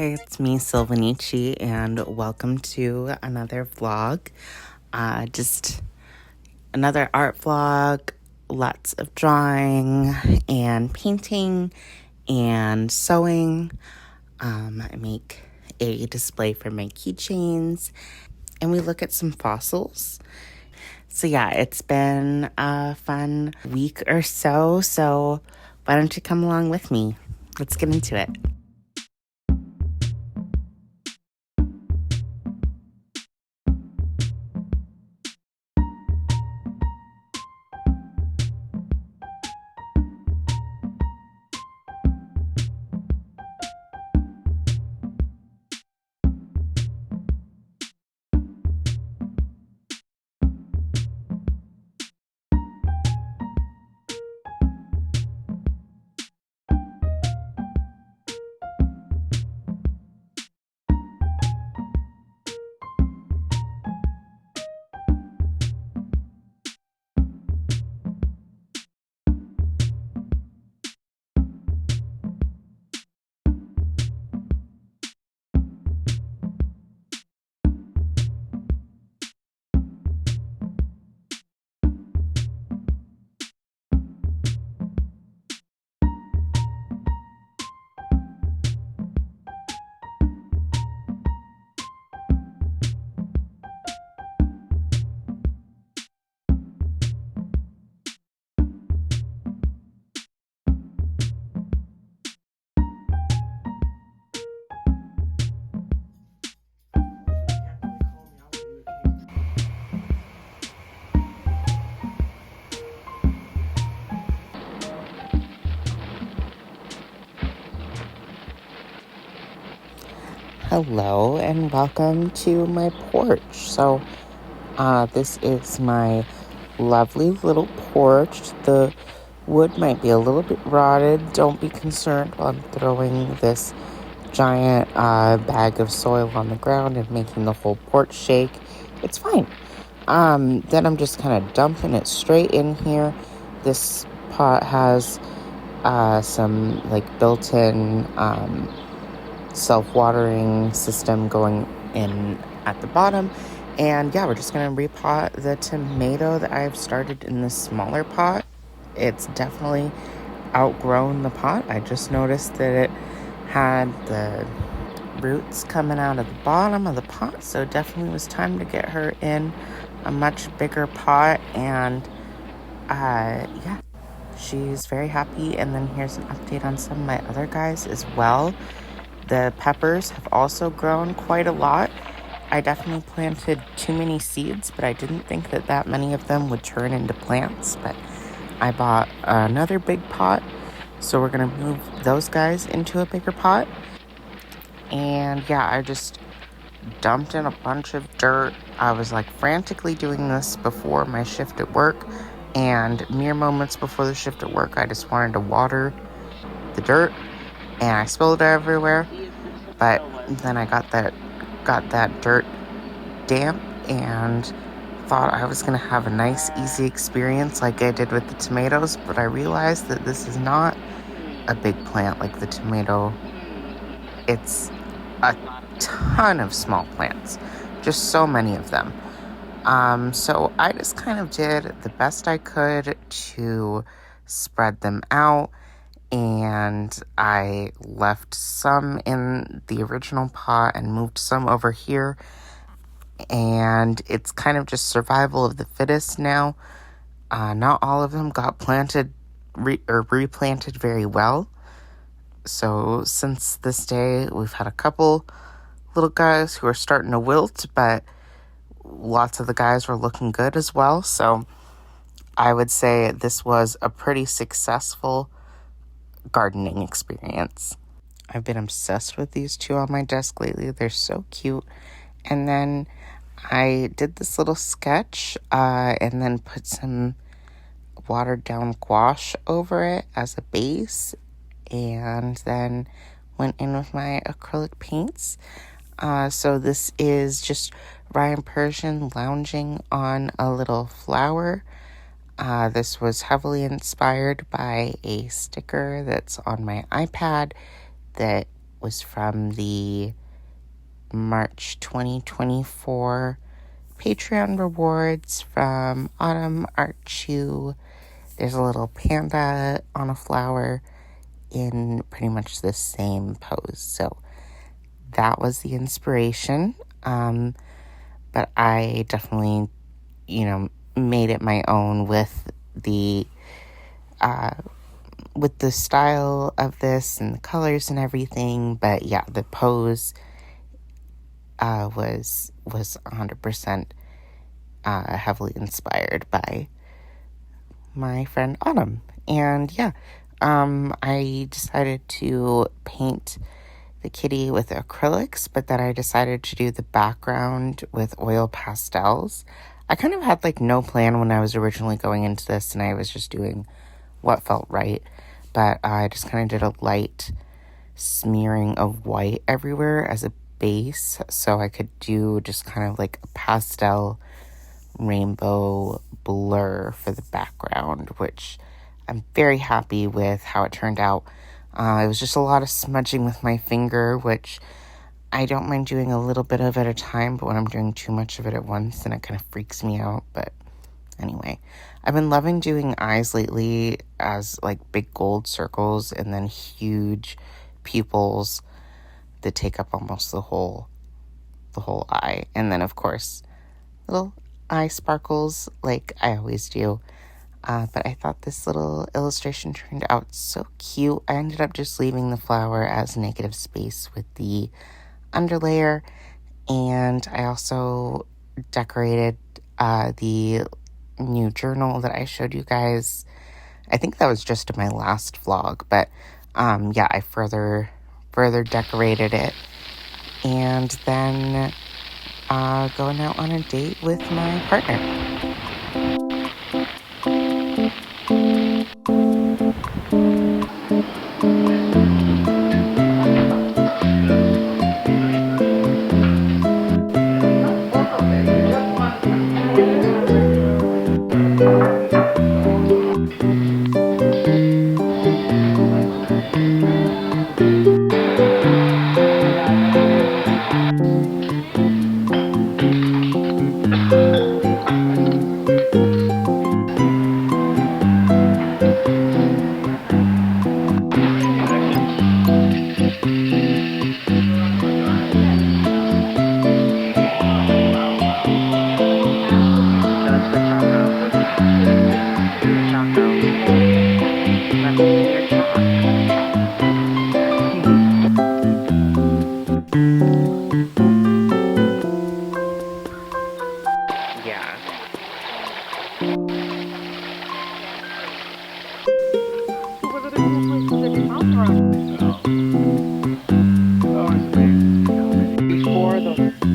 Hey, it's me, Silvanici, and welcome to another vlog. Just another art vlog, lots of drawing and painting and sewing. I make a display for my keychains, and we look at some fossils. So yeah, it's been a fun week or so, so why don't you come along with me? Let's get into it. Hello and welcome to my porch. So this is my lovely little porch. The wood might be a little bit rotted. Don't be concerned while I'm throwing this giant bag of soil on the ground and making the whole porch shake. It's fine. Then I'm just kind of dumping it straight in here. This pot has some like built-in self-watering system going in at the bottom. And yeah, we're just gonna repot the tomato that I've started in this smaller pot. It's definitely outgrown the pot. I just noticed that it had the roots coming out of the bottom of the pot, so it definitely was time to get her in a much bigger pot. And yeah, she's very happy. And then here's an update on some of my other guys as well. The peppers have also grown quite a lot. I definitely planted too many seeds, but I didn't think that many of them would turn into plants. But I bought another big pot, so we're gonna move those guys into a bigger pot. And yeah, I just dumped in a bunch of dirt. I was like frantically doing this before my shift at work, and mere moments before the shift at work, I just wanted to water the dirt, and I spilled it everywhere. But then I got that dirt damp and thought I was gonna have a nice easy experience like I did with the tomatoes, but I realized that this is not a big plant like the tomato. It's a ton of small plants, just so many of them. So I just kind of did the best I could to spread them out. And I left some in the original pot and moved some over here. And it's kind of just survival of the fittest now. Not all of them got planted or replanted very well. So since this day, we've had a couple little guys who are starting to wilt, but lots of the guys were looking good as well. So I would say this was a pretty successful gardening experience. I've been obsessed with these two on my desk lately. They're so cute. And then I did this little sketch and then put some watered down gouache over it as a base, and then went in with my acrylic paints. So this is just Ryan Persian lounging on a little flower. This was heavily inspired by a sticker that's on my iPad that was from the March 2024 Patreon rewards from Autumn Art Chew. There's a little panda on a flower in pretty much the same pose. So that was the inspiration. But I definitely, made it my own with the style of this and the colors and everything. But yeah, the pose was 100% heavily inspired by my friend Autumn. And yeah, I decided to paint the kitty with acrylics, but then I decided to do the background with oil pastels. I kind of had no plan when I was originally going into this, and I was just doing what felt right. But I just kind of did a light smearing of white everywhere as a base, so I could do just kind of a pastel rainbow blur for the background, which I'm very happy with how it turned out. It was just a lot of smudging with my finger, which I don't mind doing a little bit of at a time, but when I'm doing too much of it at once, then it kind of freaks me out. But anyway, I've been loving doing eyes lately as big gold circles and then huge pupils that take up almost the whole eye. And then, of course, little eye sparkles like I always do. But I thought this little illustration turned out so cute. I ended up just leaving the flower as negative space with the underlayer. And I also decorated the new journal that I showed you guys. I think that was just in my last vlog. But yeah, I further decorated it. And then going out on a date with my partner.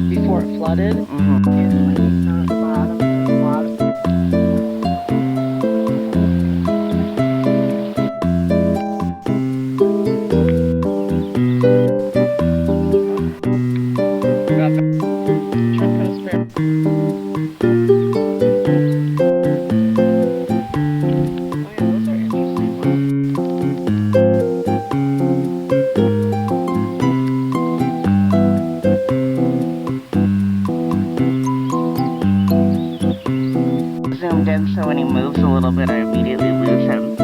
Before it flooded, at the bottom, a lot of zoomed in, so when he moves a little bit, I immediately lose him.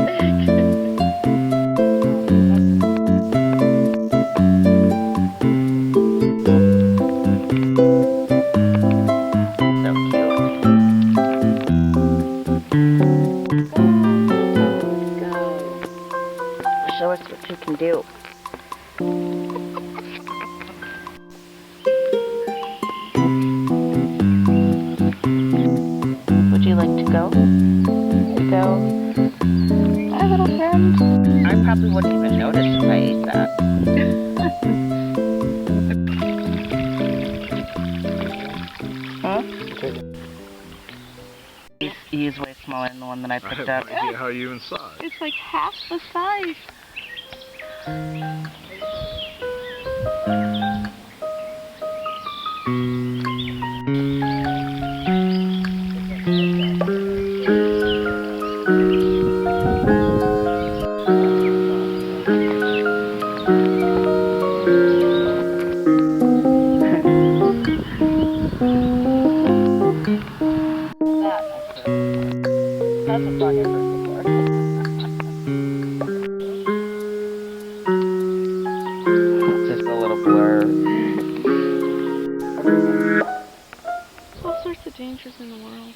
Show us what you can do. Would you like to go? There you go. Hi, little friend. I probably wouldn't even notice if I ate that. Huh? He's way smaller than the one that I picked up. I have no idea how you inside. It's like half the size. sorts of dangers in the world.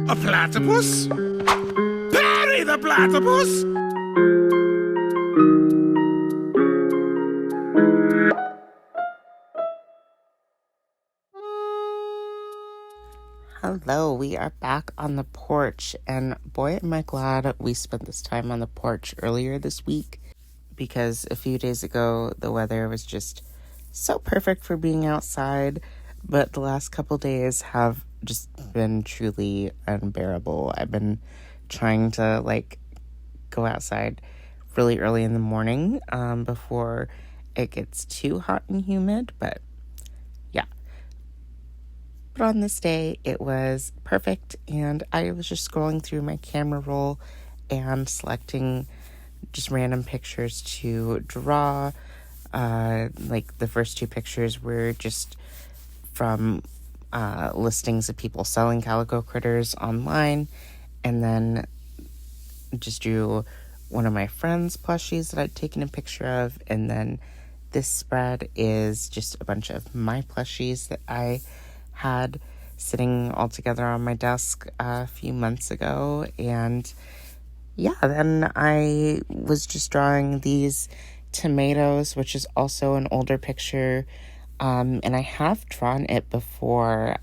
A platypus? Bury the platypus! Hello, we are back on the porch, and boy, am I glad we spent this time on the porch earlier this week, because a few days ago, the weather was just so perfect for being outside, but the last couple days have just been truly unbearable. I've been trying to, go outside really early in the morning, before it gets too hot and humid, but yeah. But on this day, it was perfect, and I was just scrolling through my camera roll and selecting just random pictures to draw. The first two pictures were just from listings of people selling calico critters online, and then just drew one of my friend's plushies that I'd taken a picture of, and then this spread is just a bunch of my plushies that I had sitting all together on my desk a few months ago. And yeah, then I was just drawing these tomatoes, which is also an older picture, and I have drawn it before.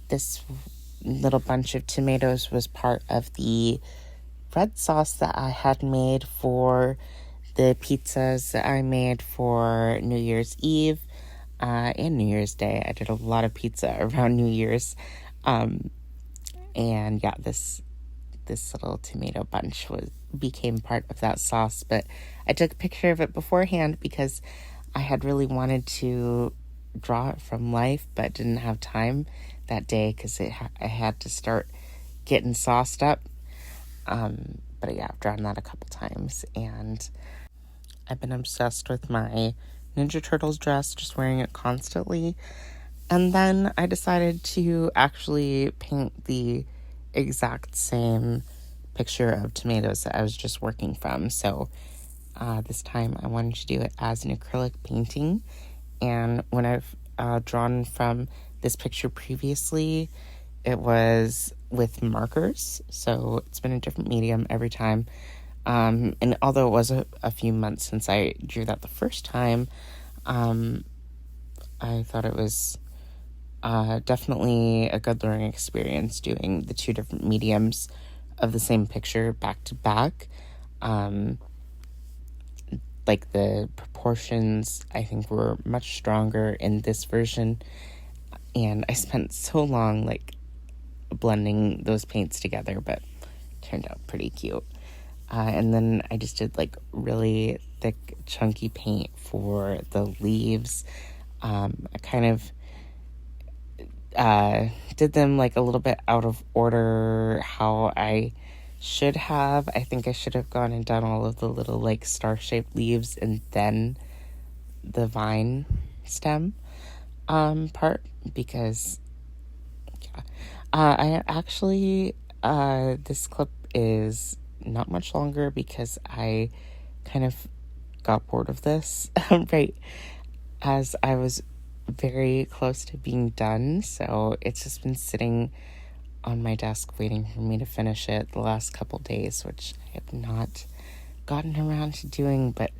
This little bunch of tomatoes was part of the red sauce that I had made for the pizzas that I made for New Year's Eve and New Year's Day. I did a lot of pizza around New Year's. And yeah, this little tomato bunch became part of that sauce, but I took a picture of it beforehand because I had really wanted to draw it from life, but didn't have time that day because I had to start getting sauced up. But yeah, I've drawn that a couple times, and I've been obsessed with my Ninja Turtles dress, just wearing it constantly. And then I decided to actually paint the exact same picture of tomatoes that I was just working from. So this time I wanted to do it as an acrylic painting. And when I've drawn from this picture previously, it was with markers. So it's been a different medium every time. And although it was a few months since I drew that the first time, I thought it was definitely a good learning experience doing the two different mediums of the same picture back to back. The proportions, I think, were much stronger in this version, and I spent so long blending those paints together, but turned out pretty cute. And then I just did really thick, chunky paint for the leaves. I kind of did them a little bit out of order how I should have. I think I should have gone and done all of the little star-shaped leaves and then the vine stem part, because I actually this clip is not much longer because I kind of got bored of this right as I was very close to being done, so it's just been sitting on my desk waiting for me to finish it the last couple days, which I have not gotten around to doing, but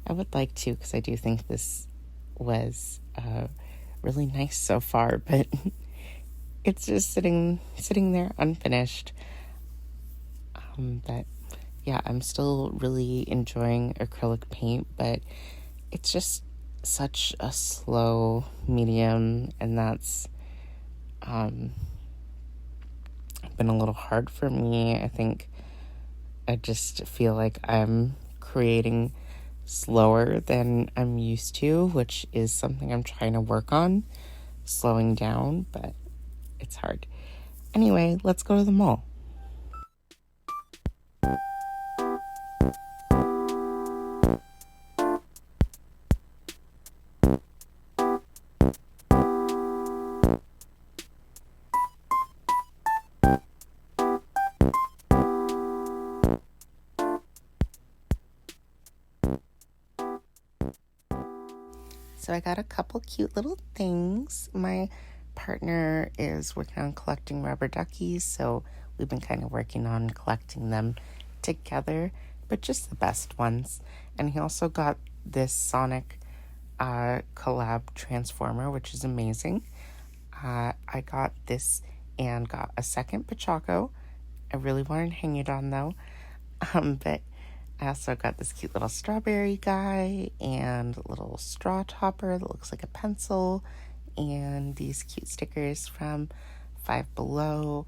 I would like to, because I do think this was really nice so far, but it's just sitting there unfinished. But yeah, I'm still really enjoying acrylic paint, but it's just such a slow medium, and that's been a little hard for me. I think I just feel like I'm creating slower than I'm used to, which is something I'm trying to work on. slowing down, but it's hard. Anyway, let's go to the mall. So I got a couple cute little things. My partner is working on collecting rubber duckies, so we've been kind of working on collecting them together, but just the best ones. And he also got this Sonic collab transformer, which is amazing. I got this and got a second Pachaco. I really wanted to hang it on though, but I also got this cute little strawberry guy and a little straw topper that looks like a pencil, and these cute stickers from Five Below,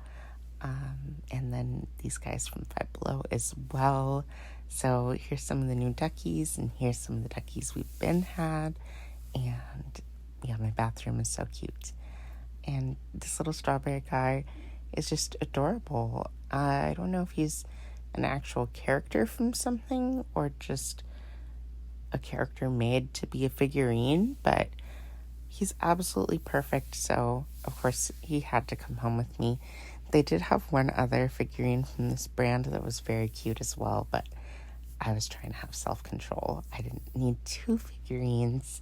and then these guys from Five Below as well. So here's some of the new duckies, and here's some of the duckies we've been had, and yeah, my bathroom is so cute. And this little strawberry guy is just adorable. I don't know if he's an actual character from something or just a character made to be a figurine, but he's absolutely perfect. So of course he had to come home with me. They did have one other figurine from this brand that was very cute as well, but I was trying to have self-control. I didn't need 2 figurines,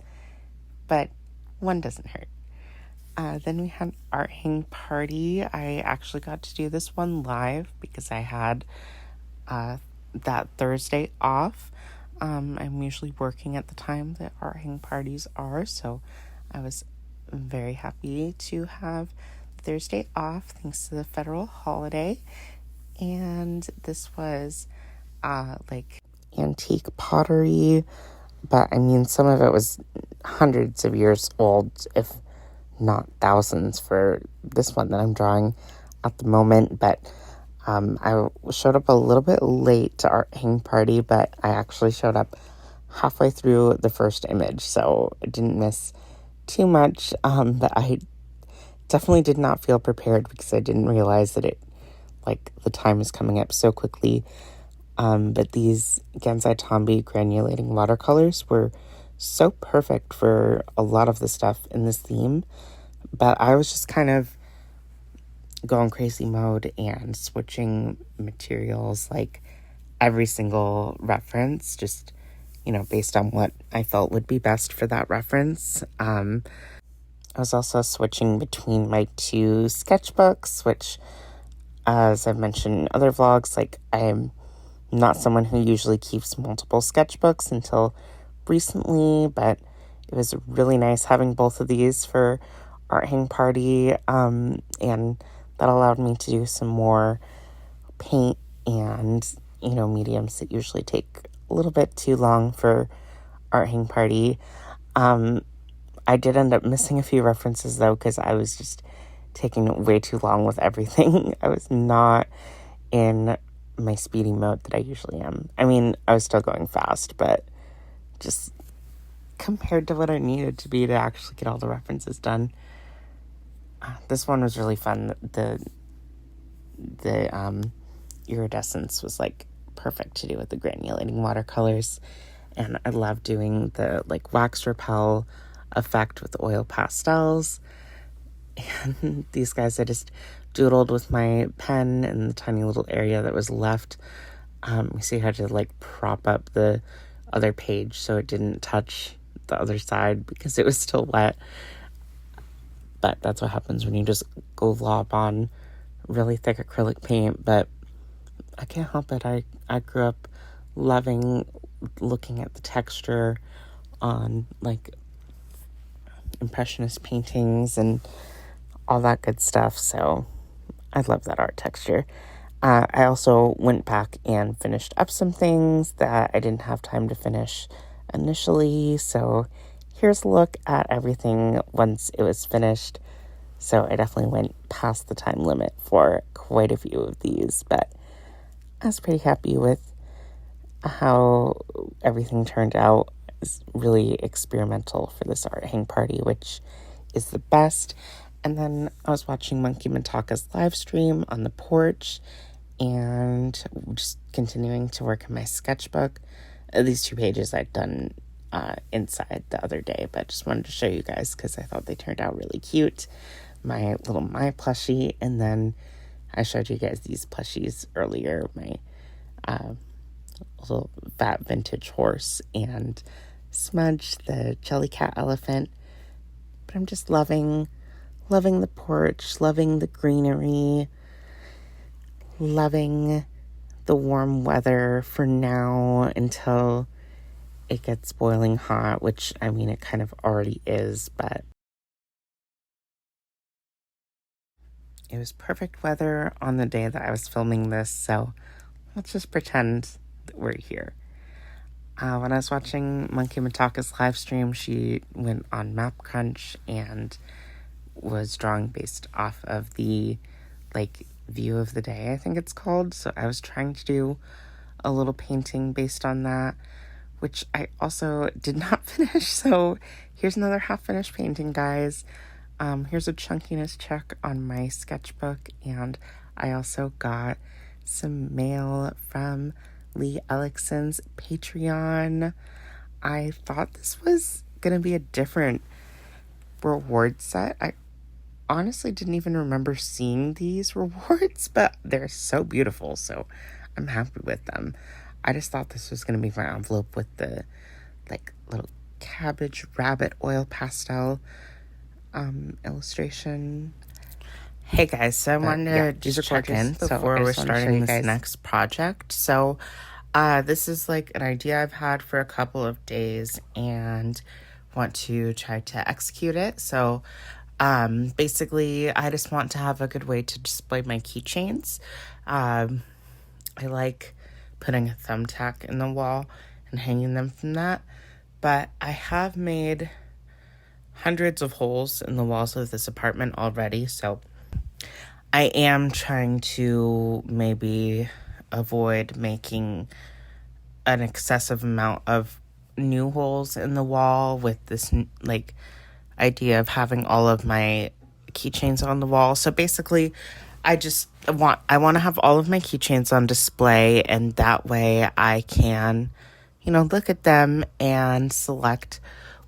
but one doesn't hurt. Then we had art hang party. I actually got to do this one live because I had that Thursday off. I'm usually working at the time that art hang parties are, so I was very happy to have Thursday off thanks to the federal holiday. And this was like antique pottery, but I mean some of it was hundreds of years old, if not thousands, for this one that I'm drawing at the moment. But I showed up a little bit late to art hang party, but I actually showed up halfway through the first image, so I didn't miss too much. But I definitely did not feel prepared because I didn't realize that the time is coming up so quickly. But these Gensai Tombi granulating watercolors were so perfect for a lot of the stuff in this theme. But I was just kind of going crazy mode and switching materials like every single reference, just, based on what I felt would be best for that reference. I was also switching between my 2 sketchbooks, which, as I've mentioned in other vlogs, I'm not someone who usually keeps multiple sketchbooks until recently, but it was really nice having both of these for art hang party, and that allowed me to do some more paint and, mediums that usually take a little bit too long for art hang party. I did end up missing a few references, though, because I was just taking way too long with everything. I was not in my speedy mode that I usually am. I mean, I was still going fast, but just compared to what I needed to be to actually get all the references done. This one was really fun. The iridescence was perfect to do with the granulating watercolors, and I love doing the wax repel effect with oil pastels. And these guys I just doodled with my pen in the tiny little area that was left. You see how to prop up the other page so it didn't touch the other side because it was still wet. But that's what happens when you just go lob on really thick acrylic paint. But I can't help it. I grew up loving looking at the texture on impressionist paintings and all that good stuff. So I love that art texture. I also went back and finished up some things that I didn't have time to finish initially. So here's a look at everything once it was finished. So I definitely went past the time limit for quite a few of these, but I was pretty happy with how everything turned out. It's really experimental for this art hang party, which is the best. And then I was watching Monkey Mataka's live stream on the porch and just continuing to work in my sketchbook. These 2 pages I'd done inside the other day, but just wanted to show you guys because I thought they turned out really cute. My little My plushie, and then I showed you guys these plushies earlier, my little fat vintage horse, and Smudge, the jellycat elephant. But I'm just loving the porch, loving the greenery, loving the warm weather for now until it gets boiling hot, which, I mean, it kind of already is, but it was perfect weather on the day that I was filming this, so let's just pretend that we're here. When I was watching Monkey Mataka's live stream, she went on Map Crunch and was drawing based off of the, view of the day, I think it's called. So I was trying to do a little painting based on that, which I also did not finish. So here's another half-finished painting, guys. Here's a chunkiness check on my sketchbook, and I also got some mail from Lee Ellickson's Patreon. I thought this was going to be a different reward set. I honestly didn't even remember seeing these rewards, but they're so beautiful, so I'm happy with them. I just thought this was going to be my envelope with the, little cabbage rabbit oil pastel illustration. Hey guys, so I wanted to just check in before we're starting this next project. So this is an idea I've had for a couple of days and want to try to execute it. So basically I just want to have a good way to display my keychains. I like putting a thumbtack in the wall and hanging them from that, but I have made hundreds of holes in the walls of this apartment already, so I am trying to maybe avoid making an excessive amount of new holes in the wall with this idea of having all of my keychains on the wall. So basically I want to have all of my keychains on display, and that way I can, look at them and select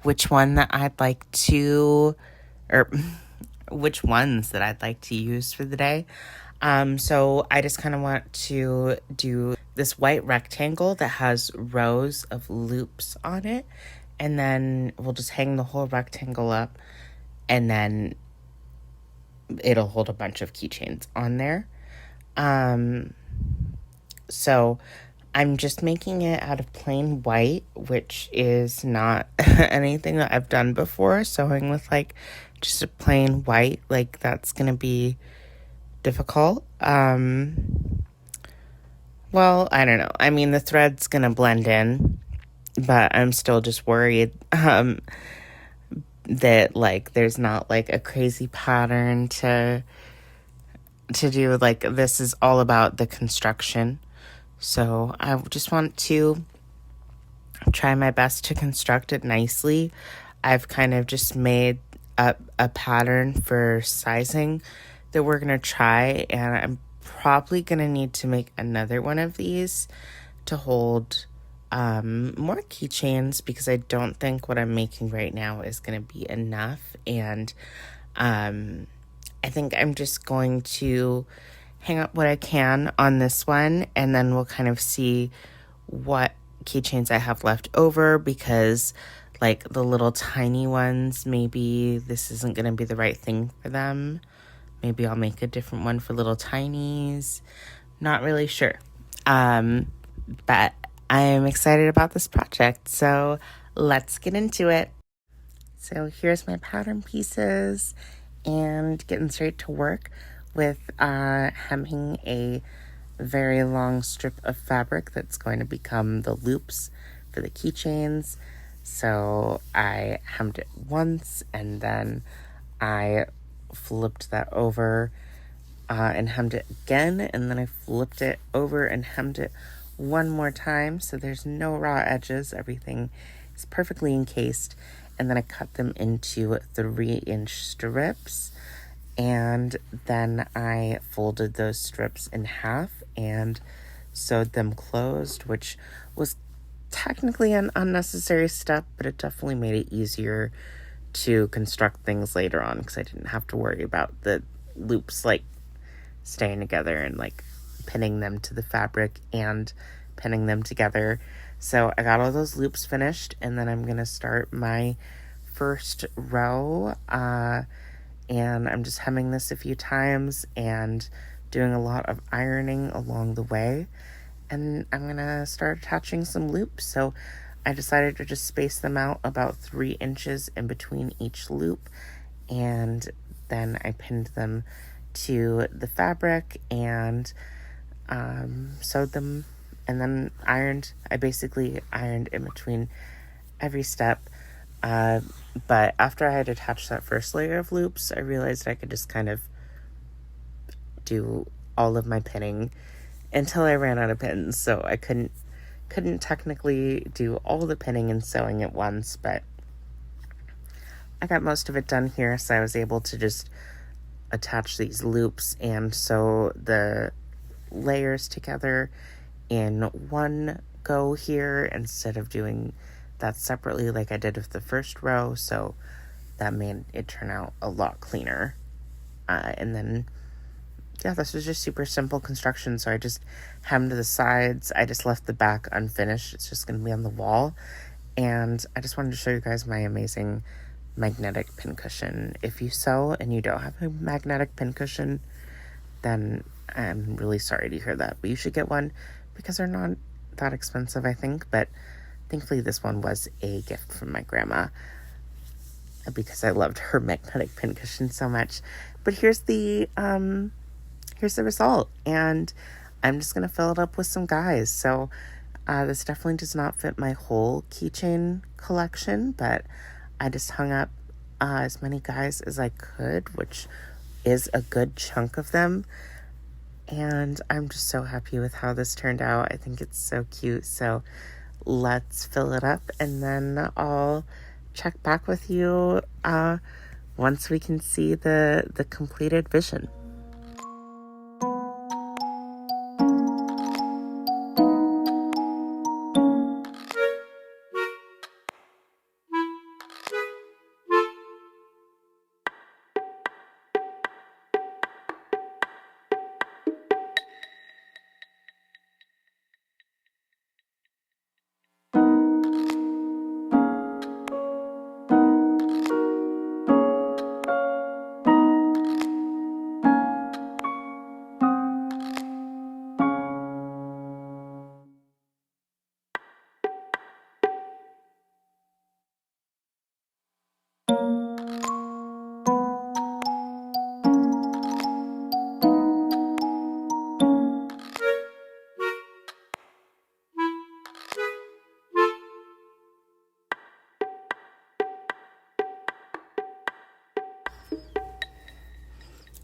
which one that I'd like to, or which ones that I'd like to use for the day. So I just kind of want to do this white rectangle that has rows of loops on it, and then we'll just hang the whole rectangle up, and then it'll hold a bunch of keychains on there. So I'm just making it out of plain white, which is not anything that I've done before. Sewing with just a plain white, that's gonna be difficult. Well, I don't know. I mean, the thread's gonna blend in, but I'm still just worried that there's not a crazy pattern to do. This is all about the construction. So I just want to try my best to construct it nicely. I've kind of just made up a pattern for sizing that we're going to try, and I'm probably going to need to make another one of these to hold more keychains, because I don't think what I'm making right now is going to be enough. And I think I'm just going to hang up what I can on this one, and then we'll kind of see what keychains I have left over, because the little tiny ones, maybe this isn't going to be the right thing for them. Maybe I'll make a different one for little tinies. Not really sure. But I am excited about this project, so let's get into it. So here's my pattern pieces, and getting straight to work with hemming a very long strip of fabric that's going to become the loops for the keychains. So I hemmed it once, and then I flipped that over and hemmed it again, and then I flipped it over and hemmed it one more time, so there's no raw edges. Everything is perfectly encased. and then I cut them into 3-inch strips, and then I folded those strips in half and sewed them closed, which was technically an unnecessary step, but it definitely made it easier to construct things later on because I didn't have to worry about the loops like staying together and like pinning them to the fabric and pinning them together. So I got all those loops finished, and then I'm gonna start my first row, and I'm just hemming this a few times and doing a lot of ironing along the way, and I'm gonna start attaching some loops. So I decided to just space them out about 3 inches in between each loop, and then I pinned them to the fabric and sewed them, and then ironed. I basically ironed in between every step, but after I had attached that first layer of loops, I realized I could just kind of do all of my pinning until I ran out of pins. So I couldn't technically do all the pinning and sewing at once, but I got most of it done here, so I was able to just attach these loops and sew the layers together in one go here instead of doing that separately like I did with the first row. So that made it turn out a lot cleaner. And then, yeah, this was just super simple construction. So I just hemmed the sides. I just left the back unfinished. It's just going to be on the wall. And I just wanted to show you guys my amazing magnetic pincushion. If you sew and you don't have a magnetic pincushion, then I'm really sorry to hear that. But you should get one because they're not that expensive, I think. But thankfully this one was a gift from my grandma because I loved her magnetic pincushion so much. But here's the result, and I'm just gonna fill it up with some guys. So this definitely does not fit my whole keychain collection, but I just hung up as many guys as I could, which is a good chunk of them. And I'm just so happy with how this turned out. I think it's so cute. So let's fill it up, and then I'll check back with you once we can see the completed vision.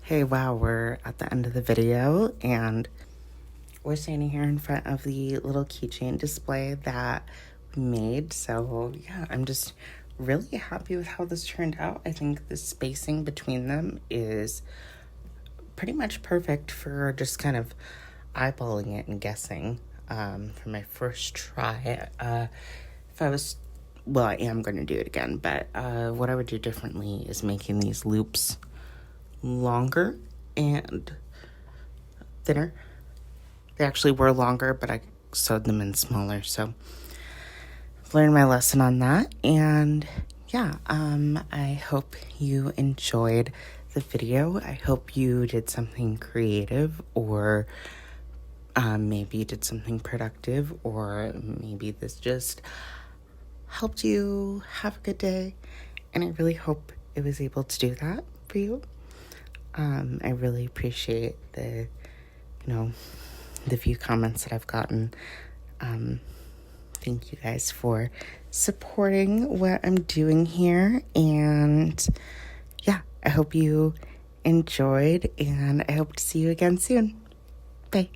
Hey, wow, we're at the end of the video, and we're standing here in front of the little keychain display that we made. So yeah, I'm just really happy with how this turned out. I think the spacing between them is pretty much perfect for just kind of eyeballing it and guessing for my first try. If I was, well, I am going to do it again, but what I would do differently is making these loops longer and thinner. They actually were longer, but I sewed them in smaller, so I've learned my lesson on that. And yeah, I hope you enjoyed the video. I hope you did something creative, or maybe you did something productive, or maybe this just helped you have a good day, and I really hope it was able to do that for you. I really appreciate the few comments that I've gotten. Thank you guys for supporting what I'm doing here, and yeah, I hope you enjoyed, and I hope to see you again soon. Bye.